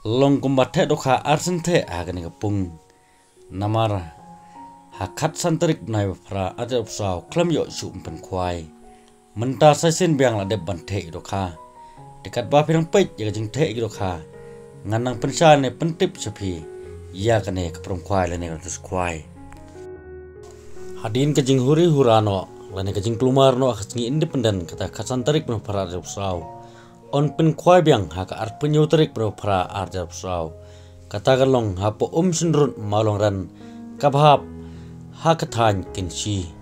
long kumbathe dokha arsenthe agani kapung namar hakat santerik nai fra adep saw klam yo su pen khwai menta sasin biang la de banthe dokha dekat ba pirang pej ya jing the dokha nganang pensa ne pentip sapi ya kane kaprom khwai le ne tus khwai hadin ke jing huri hurano lane ke jing klumar no akhni independen kata kasanterik no fra adep saw on pen khwai biang haka ar penyuterik pro pra arjap saw kata galong hapo sendrut malong ran kabhap hakathan kinsi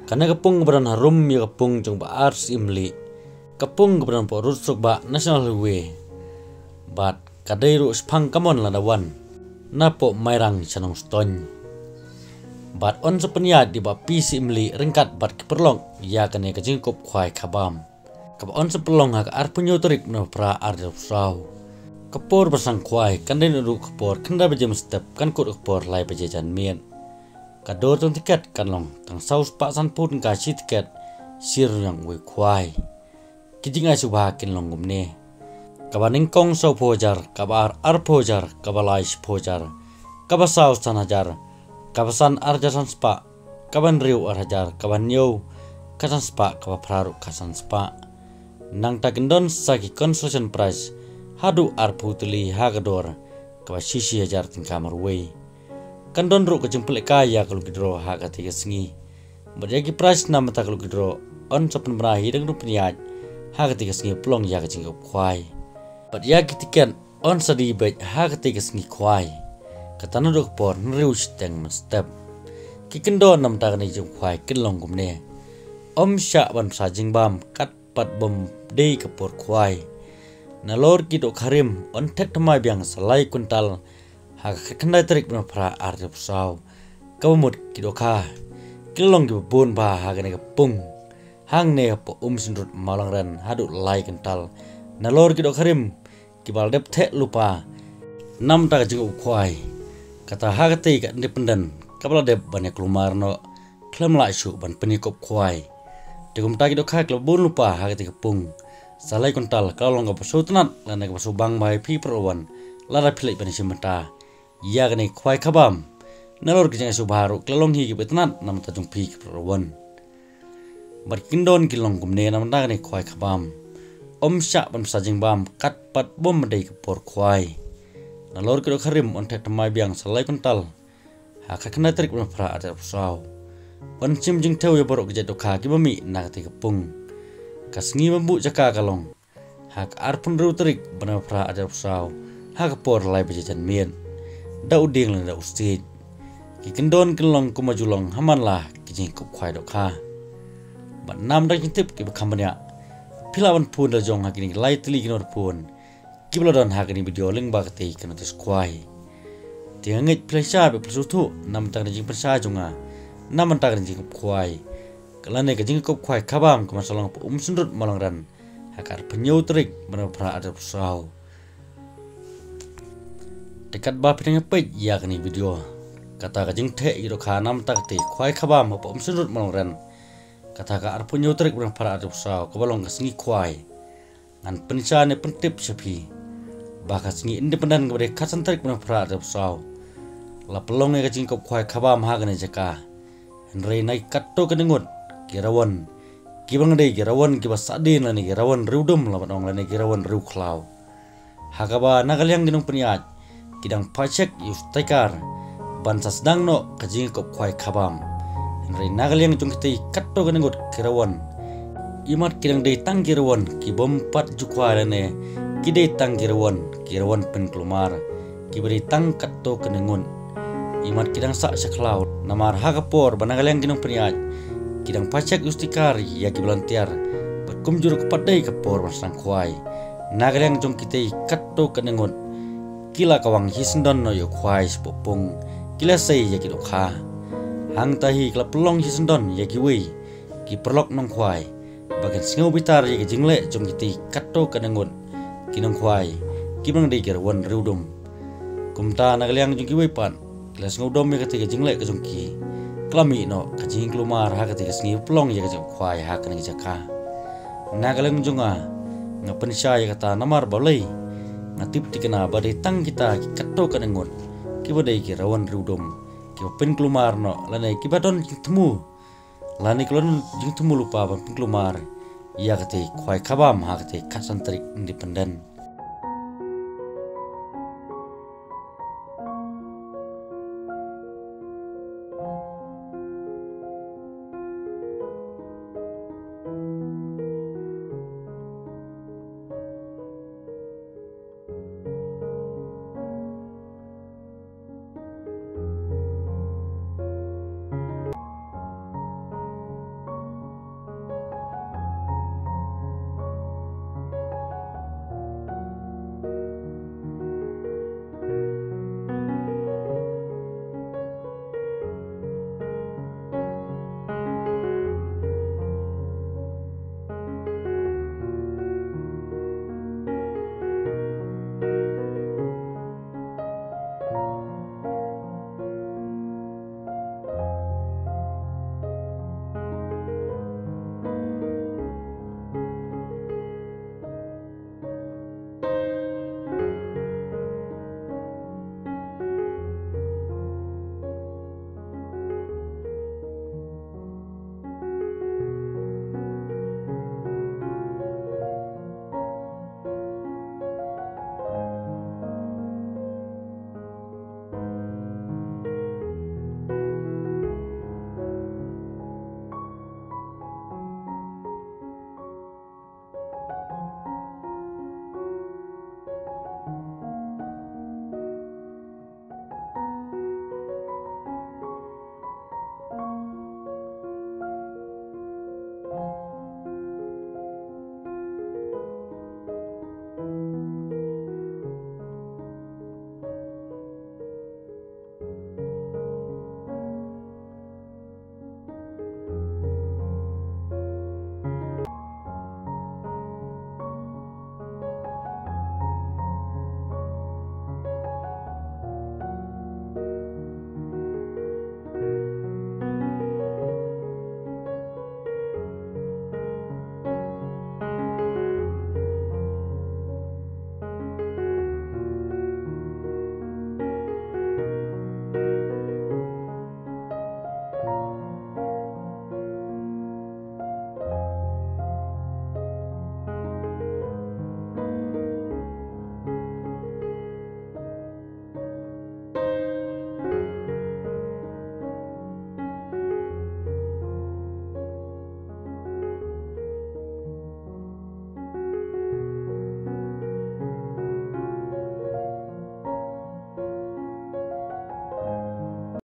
kana kapung bran harum ya kapung jong ba ars imli kapung bran po rusuk ba national highway bat kadai ru spang kamon ladawan napo mairang sanong ston bat on sepenya di ba pis imli ringkat bat keperlong ya kane kajingkop khwai khabam on sepelong hak ar penyuterik no pra arjap saw kapor bersang khwai kanden ru kapor kanda bejem step kan kut kapor lai bejejan mien kador tong tiket kan long tang saus pak san pun ka si tiket sir yang we khwai kijinga subha kin long gumne kabaning kong so phojar kabar ar phojar kabalai phojar kabasau sanajar kabasan arjasan spa kaban riu arhajar kaban yo kasan spa kabapraru kasan spa nang takindon saki construction price hadu arputuli hagador kaba sisi hajar tin kamar way kandon ru kejempel kaya kalau gidro haga tiga sengi berjagi price nama tak kalau gidro on sapen berahi dengan rupiah haga tiga sengi pelong ya kejingkop kwai berjagi tiket on sadi baik haga tiga sengi kwai katana dok por nriu steng step kikendon nam takani jum kwai kinlong gumne sya ban sajing bam kat pat bom dei kapor khwai nalor ki dok harim on tek thamai biang salai kuntal ha khandai tarik na phra arjap saw kawmut ki dokha kilong ki bun ba ha gane kapung hang ne po sindrut malang ran hadu lai kuntal nalor ki dok harim ki baldep the lupa nam ta jing khwai kata ha gate ka independen kabla dep bane klumar no klam lai su ban penikop khwai Tegum tagi dok hak lebon lupa hak tiga pung. Salai kontal kalau nggak pasu tenat lana nggak pasu bang bahai pi perlawan lara pilih pada simenta. Ia kene kuai kabam. Nalor kijang subharu kelong higi betenat nama tajung pi perlawan. Berkindon kilong kumne nama ta kene kuai kabam. Syak ban sajing bam kat pat bom medai kepor kuai. Nalor kidok harim ontek temai biang salai kontal. Hak kena terik pra ada saw. Pancim jing teu ya borok kejat dokha ki bami nak ti kapung kasngi bambu jaka kalong hak arpun ru terik bana pra ada saw hak por lai bejajan mien dau ding lang dau stit ki kendon kelong kumajulong hamanlah ki jing kop khwai dokha ban nam dak tip ki bakamnya pilawan pun da jong hak ni lai tili kinor pun ki blodon hak ni video ling bakti kanotis khwai tiangit plesha be plutu nam tang jing persa jonga naman tak jingkup khwai kalane ke jingkup khwai khabam ke masalang sundut malang ran hakar penyau terik benar pra ada saw dekat ba pinang pej ya kini video kata ke jing the iro kha nam tak ti khwai khabam sundut malang ran kata ka ar penyau terik benar pra ada saw ke balong ke sengi khwai ngan pensane pentip sapi bakas sengi independen ke bade kasan terik benar pra ada saw la pelong ke jingkup khwai khabam ha gane jaka Henry naik katto kenengut kirawan kibang dei kirawan kibas sadin lani kirawan riudum lawan ong lani kirawan riu klau hakaba nagalyang ginung peniat kidang pacek yustakar bansa sedang no kajing kop khwai khabam Henry nagalyang jung kiti katto kenengut kirawan imat kidang dei tang kirawan kibom pat jukwa lane kidei tang kirawan pen klumar kibari tang katto kenengun imat kidang sak saklau namar hakapor banagaleng ginung peniat kidang pacek ustikar ya kibelantiar berkumjur kepadai kapor masang khwai nagaleng jong kitei katto kenengot kila kawang hisendon no yo khwai spopung kila sei ya kidokha hang tahi kala pelong hisendon ya kiwi ki perlok nong khwai bagian singau bitar ya jingle jong kitei katto kenengot kinong khwai kibang dei gerwan riudum kumta nagaleng jong kiwi pan kelas ngodom ya ketika jingle ke jongki klami no kajing klumar ha ketika sengi pelong ya kajing khwai ha kene jaka nagaleng jonga ngapen sya ya kata namar balai ngatip tikena badai tang kita kato kanengon kibadai ki rawan rudom ki pen klumar no lanai kibadon temu lani klon jing temu lupa pen klumar ia kate khwai khabam ha kate khasan tarik independen